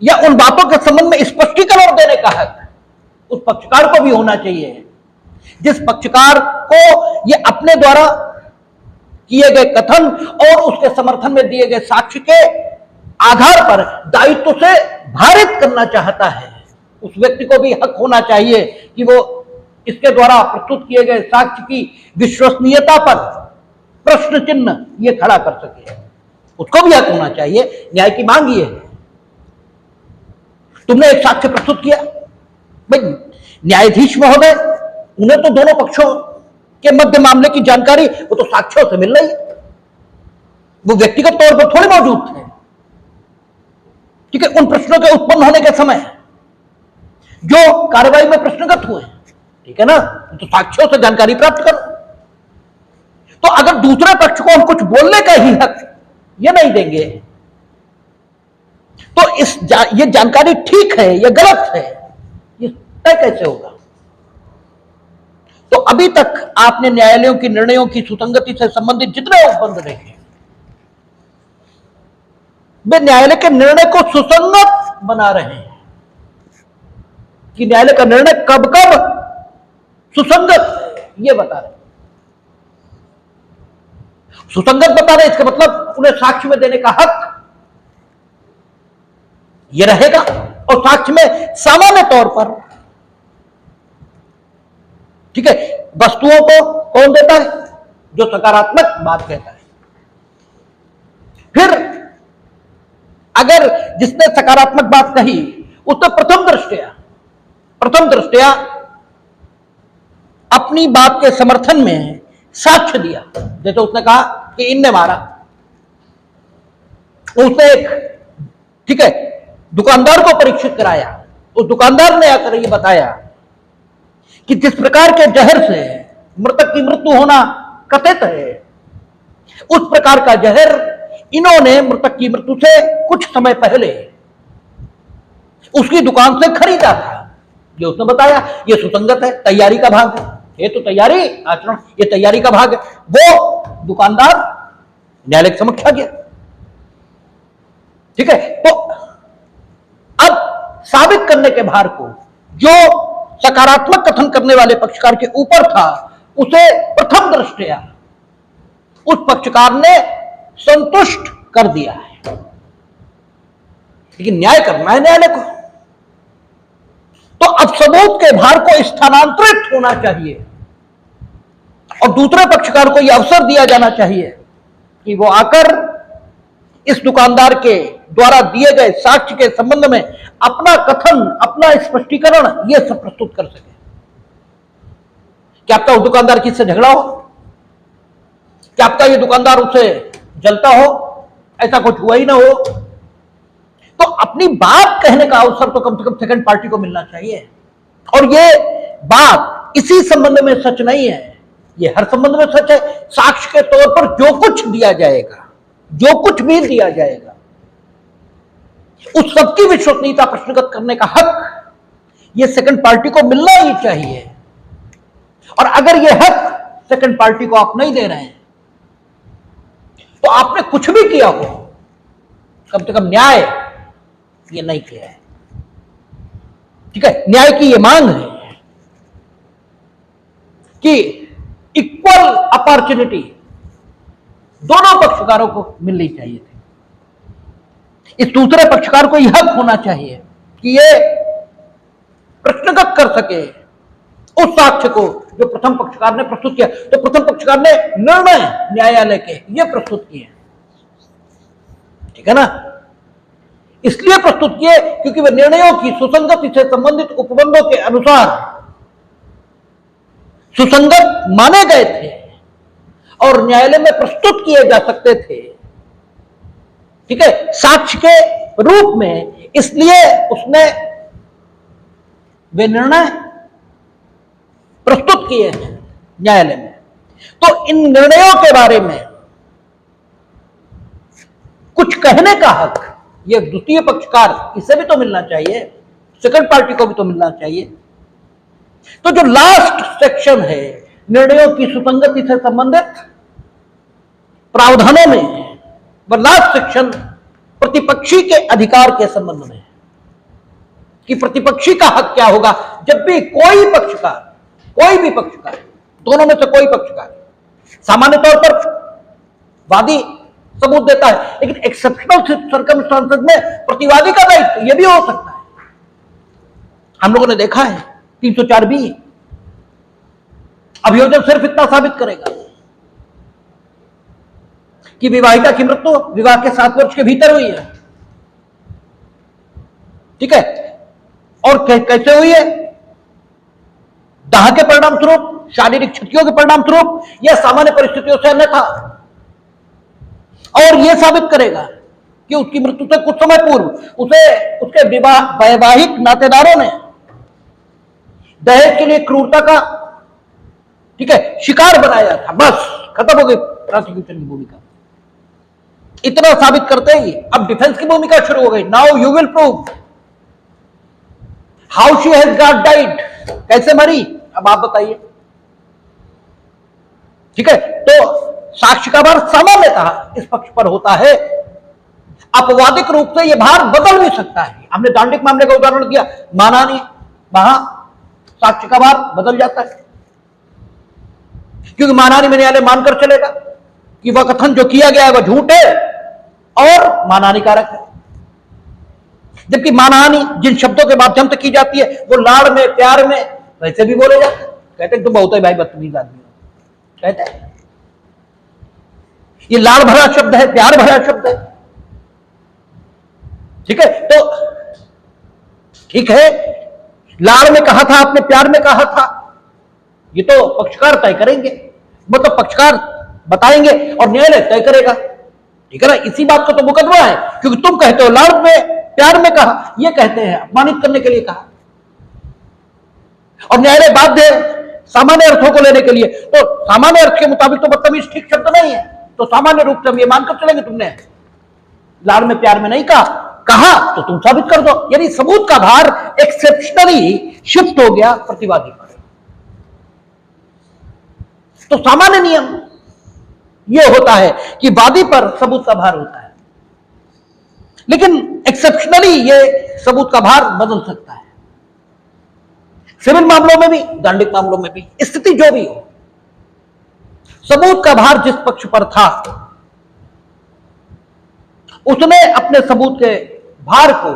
A: या उन बातों के संबंध में स्पष्टीकरण देने का हक उस पक्षकार को भी होना चाहिए। जिस पक्षकार को यह अपने द्वारा किए गए कथन और उसके समर्थन में दिए गए साक्ष्य के आधार पर दायित्व से भारित करना चाहता है, उस व्यक्ति को भी हक होना चाहिए कि वो इसके द्वारा प्रस्तुत किए गए साक्ष्य की विश्वसनीयता पर प्रश्न चिन्ह ये खड़ा कर सके। उसको भी हक होना चाहिए। न्याय की मांग ये है। तुमने एक साक्ष्य प्रस्तुत किया, भाई न्यायाधीश महोदय, उन्हें तो दोनों पक्षों के मध्य मामले की जानकारी वो तो साक्ष्यों से मिल रही है, वो व्यक्तिगत तौर पर थोड़े मौजूद थे। ठीक है, उन प्रश्नों के उत्पन्न होने के समय जो कार्रवाई में प्रश्नगत हुए, ठीक है ना, तो साक्ष्यों से जानकारी प्राप्त करो। तो अगर दूसरे पक्ष को हम कुछ बोलने का ही हक ये नहीं देंगे तो ये जानकारी ठीक है या गलत है ये तय कैसे होगा? तो अभी तक आपने न्यायालयों की निर्णयों की सुसंगति से संबंधित जितने उपबंध देखे, वे न्यायालय के निर्णय को सुसंगत बना रहे हैं कि न्यायालय का निर्णय कब कब सुसंगत ये बता रहे हैं। सुसंगत बता रहे, इसका मतलब उन्हें साक्ष्य में देने का हक यह रहेगा, और साक्ष्य में सामान्य तौर पर, ठीक है, वस्तुओं को कौन देता है? जो सकारात्मक बात कहता है। फिर अगर जिसने सकारात्मक बात कही उसने प्रथम दृष्टया अपनी बात के समर्थन में साक्ष्य दिया, जैसे उसने कहा कि इनने मारा, उसने एक, ठीक है, दुकानदार को परीक्षित कराया, उस दुकानदार ने आकर ये बताया कि जिस प्रकार के जहर से मृतक की मृत्यु होना कथित है, उस प्रकार का जहर इन्होंने मृतक की मृत्यु से कुछ समय पहले उसकी दुकान से खरीदा था। ये उसने बताया, ये सुसंगत है, तैयारी का भाग है, ये तो तैयारी आचरण, ये तैयारी का भाग है। वो दुकानदार न्यायालय के समक्ष आ गया, ठीक है। तो अब साबित करने के भार को जो सकारात्मक कथन करने वाले पक्षकार के ऊपर था, उसे प्रथम दृष्टया उस पक्षकार ने संतुष्ट कर दिया है। लेकिन न्याय करना है न्यायालय को, तो अब सबूत के भार को स्थानांतरित होना चाहिए और दूसरे पक्षकार को यह अवसर दिया जाना चाहिए कि वो आकर इस दुकानदार के द्वारा दिए गए साक्ष्य के संबंध में अपना कथन, अपना स्पष्टीकरण यह सब प्रस्तुत कर सके। क्या आपका उस दुकानदार की से झगड़ा हो? क्या आपका ये दुकानदार उससे जलता हो? ऐसा कुछ हुआ ही ना हो। तो अपनी बात कहने का अवसर तो कम से कम सेकंड पार्टी को मिलना चाहिए। और ये बात इसी संबंध में सच नहीं है, ये हर संबंध में सच है। साक्ष्य के तौर पर जो कुछ दिया जाएगा जो कुछ भी दिया जाएगा उस सबकी विश्वसनीयता प्रश्नगत करने का हक यह सेकंड पार्टी को मिलना ही चाहिए। और अगर यह हक सेकंड पार्टी को आप नहीं दे रहे हैं तो आपने कुछ भी किया हो, कम से कम न्याय ये नहीं किया है। ठीक है, न्याय की ये मांग है कि इक्वल अपॉर्चुनिटी दोनों पक्षकारों को मिलनी चाहिए थी। इस दूसरे पक्षकार को यह हक होना चाहिए कि ये प्रश्नगत कर सके उस साक्ष्य को जो प्रथम पक्षकार ने प्रस्तुत किया। तो प्रथम पक्षकार ने निर्णय न्यायालय के ये प्रस्तुत किए, ठीक है ना, इसलिए प्रस्तुत किए क्योंकि वे निर्णयों की सुसंगति से संबंधित उपबंधों के अनुसार सुसंगत माने गए थे और न्यायालय में प्रस्तुत किए जा सकते थे। ठीक है, साक्ष्य के रूप में, इसलिए उसने वे निर्णय प्रस्तुत किए हैं न्यायालय में। तो इन निर्णयों के बारे में कुछ कहने का हक यह द्वितीय पक्षकार, इसे भी तो मिलना चाहिए, सेकंड पार्टी को भी तो मिलना चाहिए। तो जो लास्ट सेक्शन है निर्णयों की सुसंगति से संबंधित प्रावधानों में, वह लास्ट सेक्शन प्रतिपक्षी के अधिकार के संबंध में कि प्रतिपक्षी का हक क्या होगा जब भी कोई पक्षकार, कोई भी पक्षकार, दोनों में से कोई पक्षकार, सामान्य तौर पर वादी सबूत देता है, लेकिन एक्सेप्शनल सर्कमस्टांसेस में प्रतिवादी का दायित्व यह भी हो सकता है। हम लोगों ने देखा है 304B अभियोजन सिर्फ इतना साबित करेगा कि विवाहिता की मृत्यु विवाह के 7 वर्ष के भीतर हुई है। ठीक है, और कैसे हुई है, दाह के परिणाम स्वरूप, शारीरिक क्षतियों के परिणाम स्वरूप, या सामान्य परिस्थितियों से अन्यथा। और यह साबित करेगा कि उसकी मृत्यु से कुछ समय पूर्व उसे उसके वैवाहिक नातेदारों ने दहेज के लिए क्रूरता का, ठीक है, शिकार बनाया था। बस खत्म हो गई प्रोसिक्यूशन की भूमिका। इतना साबित करते ही अब डिफेंस की भूमिका शुरू हो गई। Now you will prove how she has got died, कैसे मरी, अब आप बताइए। ठीक है, तो साक्ष्य का भार सामान्यतः इस पक्ष पर होता है। अपवादिक रूप से यह भार बदल भी सकता है। हमने दांडिक मामले का उदाहरण दिया, माना नहीं, वहां साक्ष्य का भार बदल जाता है क्योंकि मानहानि में न्यायालय मानकर चलेगा कि वह कथन जो किया गया है वह झूठ है और मानहानिकारक है। जबकि मानहानि जिन शब्दों के माध्यम से की जाती है वो लाड़ में, प्यार में वैसे भी बोले जाते हैं। कहते हैं तुम बहुत है भाई, बदतमीज आदमी हो, कहते हैं। ये लाड़ भरा शब्द है, प्यार भरा शब्द है। ठीक है, तो ठीक है, लाड़ में कहा था आपने, प्यार में कहा था, ये तो पक्षकार तय करेंगे, मतलब पक्षकार बताएंगे और न्यायालय तय करेगा। ठीक है ना, इसी बात का तो मुकदमा है क्योंकि तुम कहते हो लाड़ में, प्यार में कहा, ये कहते हैं अपमानित करने के लिए कहा, और न्यायालय बाध्य है सामान्य अर्थों को लेने के लिए। तो सामान्य अर्थ के मुताबिक तो बदतमीज ठीक शब्द नहीं है, तो सामान्य रूप से हम ये मानकर चलेंगे तुमने लाड़ में, प्यार में नहीं कहा तो तुम साबित कर दो। यानी सबूत का भार एक्सेप्शनली शिफ्ट हो गया प्रतिवादी पर। तो सामान्य नियम यह होता है कि वादी पर सबूत का भार होता है, लेकिन एक्सेप्शनली यह सबूत का भार बदल सकता है। सिविल मामलों में भी, दांडिक मामलों में भी, स्थिति जो भी हो, सबूत का भार जिस पक्ष पर था उसने अपने सबूत के भार को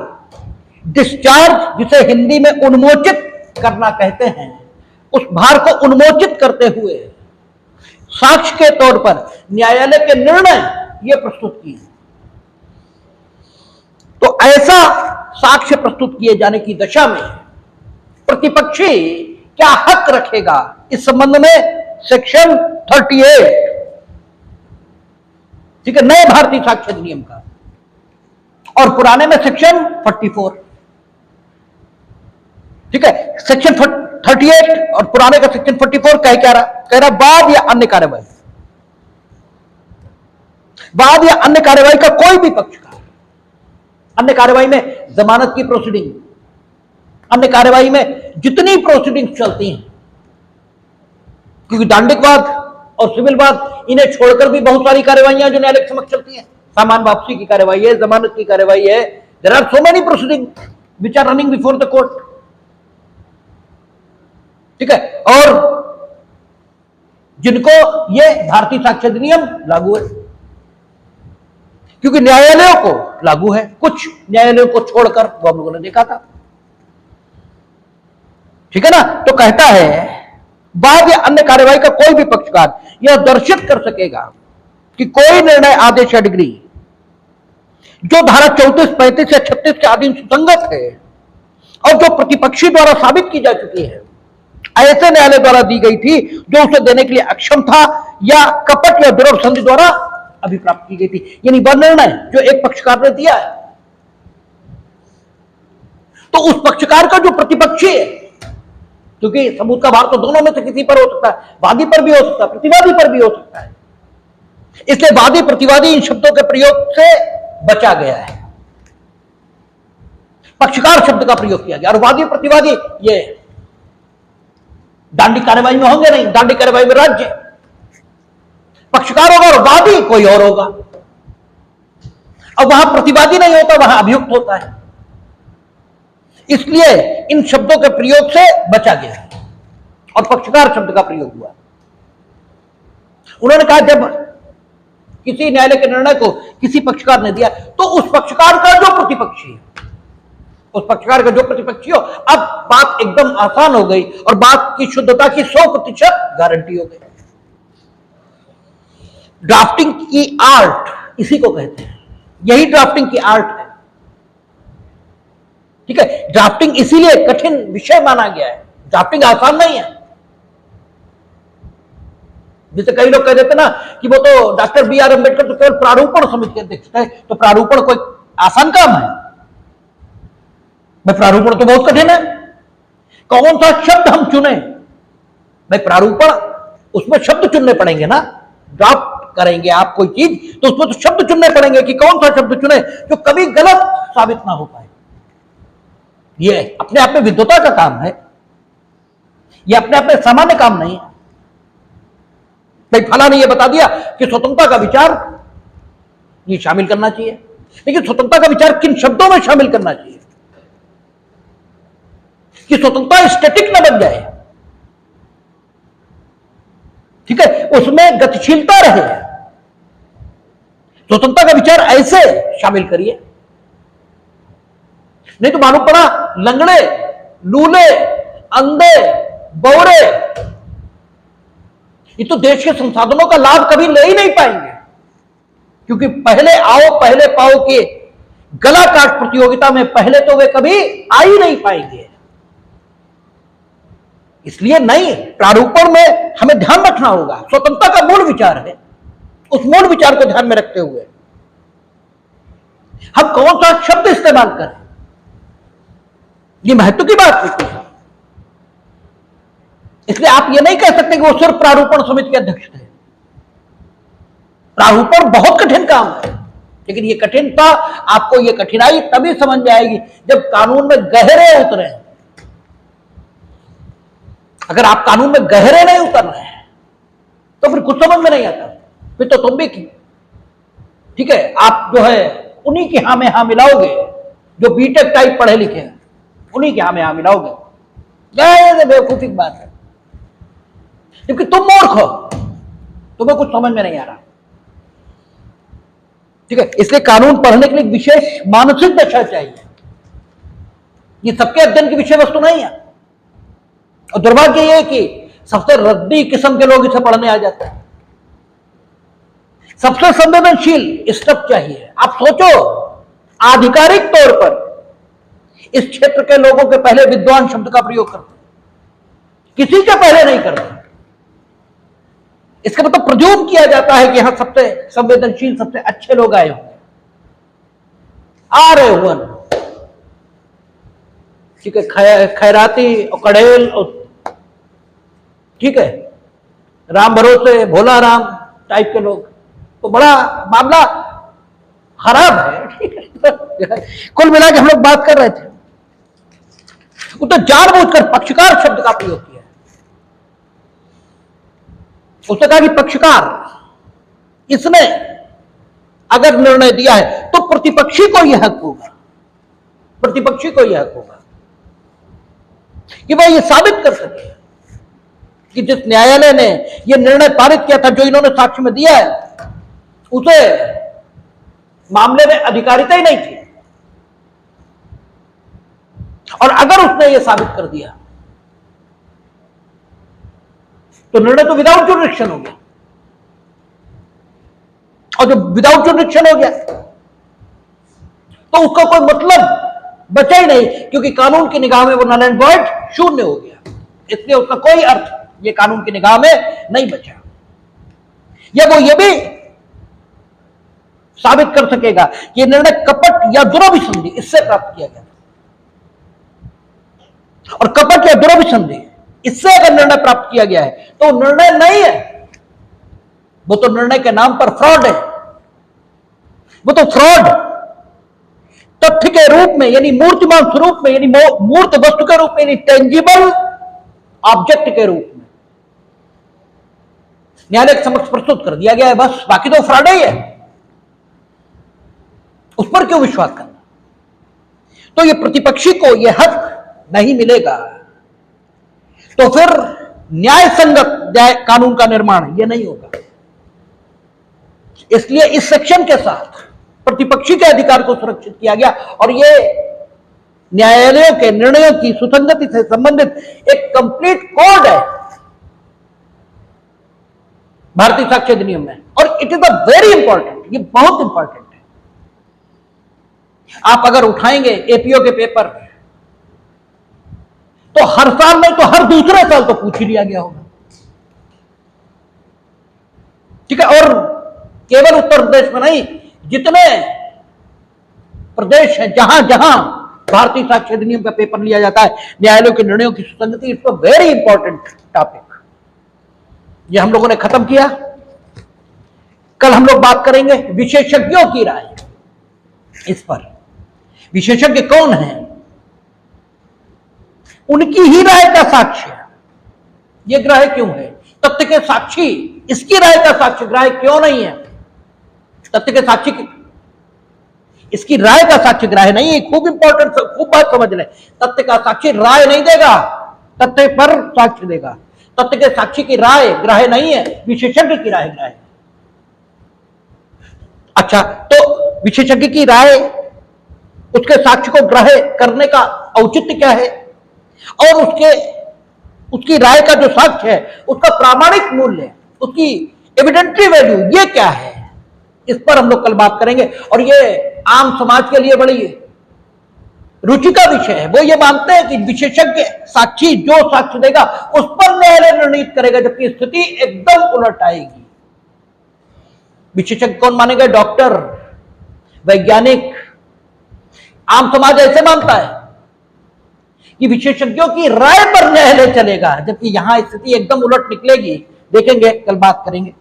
A: डिस्चार्ज, जिसे हिंदी में उन्मोचित करना कहते हैं, उस भार को उन्मोचित करते हुए साक्ष्य के तौर पर न्यायालय के निर्णय ये प्रस्तुत किए। तो ऐसा साक्ष्य प्रस्तुत किए जाने की दशा में प्रतिपक्षी क्या हक रखेगा, इस संबंध में सेक्शन 38, ठीक है, नए भारतीय साक्ष्य अधिनियम का, और पुराने में सेक्शन 44, ठीक है, सेक्शन 38 और पुराने का सेक्शन 44 कह रहा वाद या अन्य कार्यवाही वाद या अन्य कार्यवाही का कोई भी पक्षकार, अन्य कार्यवाही में जमानत की प्रोसीडिंग, अन्य कार्यवाही में जितनी प्रोसीडिंग चलती हैं, क्योंकि दांडिक वाद और सिविल वाद इन्हें छोड़कर भी बहुत सारी कार्यवाहियां जो न्यायालय के समक्ष चलती हैं, सामान वापसी की कार्यवाही है, जमानत की कार्यवाही है, there are so many proceeding which are running before the court. ठीक है, और जिनको ये भारतीय साक्ष्य अधिनियम लागू है, क्योंकि न्यायालयों को लागू है, कुछ न्यायालयों को छोड़कर, वो हम लोगों ने देखा था। ठीक है ना, तो कहता है वाद या अन्य कार्यवाही का कोई भी पक्षकार यह दर्शित कर सकेगा कि कोई निर्णय, आदेश या डिग्री जो धारा 34, 35 या 36 के अधीन सुसंगत है और जो प्रतिपक्षी द्वारा साबित की जा चुकी है, ऐसे न्यायालय द्वारा दी गई थी जो उसे देने के लिए अक्षम था या कपट या दुर्लभ संधि द्वारा अभिप्राप्त की गई थी। यानी वह निर्णय जो एक पक्षकार ने दिया है, तो उस पक्षकार का जो प्रतिपक्षी है, क्योंकि सबूत का भार तो दोनों में से किसी पर हो सकता है, वादी पर भी हो सकता है, प्रतिवादी पर भी हो सकता है, इसलिए वादी प्रतिवादी इन शब्दों के प्रयोग से बचा गया है, पक्षकार शब्द का प्रयोग किया गया। और वादी प्रतिवादी ये दांडिक कार्यवाही में होंगे नहीं, दांडिक कार्यवाही में राज्य पक्षकार होगा और वादी कोई और होगा, और वहां प्रतिवादी नहीं होता, वहां अभियुक्त होता है, इसलिए इन शब्दों के प्रयोग से बचा गया और पक्षकार शब्द का प्रयोग हुआ। उन्होंने कहा जब किसी न्यायालय के निर्णय को किसी पक्षकार ने दिया तो उस पक्षकार का जो प्रतिपक्षी है, उस पक्षकार का जो प्रतिपक्षी हो, अब बात एकदम आसान हो गई और बात की शुद्धता की 100% गारंटी हो गई। ड्राफ्टिंग की आर्ट इसी को कहते हैं, यही ड्राफ्टिंग की आर्ट है। ठीक है, ड्राफ्टिंग इसीलिए कठिन विषय माना गया है, ड्राफ्टिंग आसान नहीं है। जैसे कई लोग कह देते ना कि वो तो डॉक्टर बी आर अम्बेडकर तो केवल प्रारूपण समिति के अध्यक्ष थे, तो प्रारूपण कोई आसान काम है? भाई प्रारूपण तो बहुत कठिन है, कौन सा शब्द हम चुने? भाई प्रारूपण, उसमें शब्द चुनने पड़ेंगे ना, ड्राफ्ट करेंगे आप कोई चीज तो उसमें तो शब्द चुनने पड़ेंगे कि कौन सा शब्द चुने जो कभी गलत साबित ना हो पाए। ये अपने आप में विद्वता का काम है, ये अपने आप में सामान्य काम नहीं है। भाई फला ने ये बता दिया कि स्वतंत्रता का विचार ये शामिल करना चाहिए, लेकिन स्वतंत्रता का विचार किन शब्दों में शामिल करना चाहिए कि स्वतंत्रता स्टैटिक न बन जाए, ठीक है, उसमें गतिशीलता रहे। स्वतंत्रता का विचार ऐसे शामिल करिए, नहीं तो मालूम पड़ा लंगड़े, लूले, अंधे, बौरे ये तो देश के संसाधनों का लाभ कभी ले ही नहीं पाएंगे, क्योंकि पहले आओ पहले पाओ के गला काट प्रतियोगिता में पहले तो वे कभी आ ही नहीं पाएंगे। इसलिए नहीं, प्रारूपण में हमें ध्यान रखना होगा, स्वतंत्रता का मूल विचार है, उस मूल विचार को ध्यान में रखते हुए हम कौन सा शब्द इस्तेमाल करें, ये महत्व की बात है। इसलिए आप ये नहीं कह सकते कि वो सिर्फ प्रारूपण समिति के अध्यक्ष थे। प्रारूपण बहुत कठिन काम है, लेकिन ये कठिनता, आपको ये कठिनाई तभी समझ में आएगी जब कानून में गहरे उतरे। अगर आप कानून में गहरे नहीं उतर रहे हैं तो फिर कुछ समझ में नहीं आता, फिर तो तुम भी की, ठीक है, आप जो है उन्हीं के हाँ में हाँ मिलाओगे जो बीटेक टाइप पढ़े लिखे हैं, उन्हीं के हाँ में हाँ मिलाओगे। बेवकूफी की बात है, क्योंकि तुम मूर्ख हो, तुम्हें कुछ समझ में नहीं आ रहा। ठीक है, इसलिए कानून पढ़ने के लिए विशेष मानसिक दशा चाहिए, ये सबके अध्ययन की विषय वस्तु नहीं है। और दुर्भाग्य यह है कि सबसे रद्दी किस्म के लोग इसे पढ़ने आ जाते हैं। सबसे संवेदनशील स्टफ चाहिए। आप सोचो, आधिकारिक तौर पर इस क्षेत्र के लोगों के पहले विद्वान शब्द का प्रयोग करते, किसी के पहले नहीं करते। इसका मतलब प्रज्यूम किया जाता है कि यहां सबसे संवेदनशील, सबसे अच्छे लोग आए होंगे, आ रहे हुए, ठीक है, खैराती और कड़ेल और ठीक है, राम भरोसे, भोला राम टाइप के लोग, तो बड़ा मामला खराब है, ठीक है। कुल मिला के हम लोग बात कर रहे थे, वो तो जानबूझकर पक्षकार शब्द का प्रयोग किया। उसने कहा कि पक्षकार, इसने अगर निर्णय दिया है तो प्रतिपक्षी को यह हक होगा, प्रतिपक्षी को यह हक होगा कि वह यह साबित कर सके कि जिस न्यायालय ने यह निर्णय पारित किया था, जो इन्होंने साक्ष्य में दिया है, उसे मामले में अधिकारिता ही नहीं थी। और अगर उसने यह साबित कर दिया तो निर्णय तो विदाउट जुरिडिक्शन हो गया, और जब विदाउट जुरिडिक्शन हो गया तो उसका कोई मतलब बचा ही नहीं, क्योंकि कानून की निगाह में वो नल एंड वॉइड, शून्य हो गया। इसलिए उसका कोई अर्थ ये कानून की निगाह में नहीं बचा। या वो ये भी साबित कर सकेगा कि यह निर्णय कपट या दुरभिसंधि इससे प्राप्त किया गया, और कपट या दुरभिसंधि इससे अगर निर्णय प्राप्त किया गया है तो निर्णय नहीं है, वो तो निर्णय के नाम पर फ्रॉड है। वो तो फ्रॉड तथ्य के रूप में, यानी मूर्तिमान स्वरूप में, यानी मूर्त वस्तु के रूप में, यानी टेंजिबल ऑब्जेक्ट के रूप में न्यायालय के समक्ष प्रस्तुत कर दिया गया है, बस। बाकी तो फ्रॉड ही है, उस पर क्यों विश्वास करना। तो ये प्रतिपक्षी को यह हक नहीं मिलेगा, तो फिर न्याय संगत कानून का निर्माण यह नहीं होगा। इसलिए इस सेक्शन के साथ प्रतिपक्षी के अधिकार को सुरक्षित किया गया, और यह न्यायालयों के निर्णयों की सुसंगति से संबंधित एक कंप्लीट कोड है भारतीय साक्ष्य अधिनियम में, और it is a very important, ये बहुत इंपॉर्टेंट है। आप अगर उठाएंगे एपीओ के पेपर तो हर साल नहीं तो हर दूसरे साल तो पूछ ही लिया गया होगा, ठीक है। और केवल उत्तर प्रदेश में नहीं, जितने प्रदेश हैं जहां जहां भारतीय साक्ष्य अधिनियम का पेपर लिया जाता है, न्यायालयों के निर्णयों की सुसंगति, it's a very important topic. ये हम लोगों ने खत्म किया। कल हम लोग बात करेंगे विशेषज्ञों की राय इस पर। विशेषज्ञ कौन है, उनकी ही राय का साक्ष्य ये ग्राह्य क्यों है, तथ्य के साक्षी इसकी राय का साक्ष्य ग्राह्य क्यों नहीं है। तथ्य के साक्षी इसकी राय का साक्ष्य ग्राह्य नहीं है, खूब इंपॉर्टेंट, खूब बात समझ लें। तथ्य का साक्षी राय नहीं देगा, तथ्य पर साक्ष्य देगा। तथ्य के साक्षी की राय ग्राह्य नहीं है, विशेषज्ञ की राय ग्राह्य। अच्छा, तो विशेषज्ञ की राय, उसके साक्ष्य को ग्राह्य करने का औचित्य क्या है, और उसकी राय का जो साक्ष्य है उसका प्रामाणिक मूल्य, उसकी एविडेंटरी वैल्यू ये क्या है, इस पर हम लोग कल बात करेंगे। और ये आम समाज के लिए बड़ी रुचि का विषय है। वो ये मानते हैं कि विशेषज्ञ साक्षी जो साक्ष्य देगा उस पर न्यायालय निर्णय करेगा, जबकि स्थिति एकदम उलट आएगी। विशेषज्ञ कौन मानेगा, डॉक्टर, वैज्ञानिक। आम समाज ऐसे मानता है कि विशेषज्ञों की राय पर न्यायालय चलेगा, जबकि यहां स्थिति एकदम उलट निकलेगी। देखेंगे, कल बात करेंगे।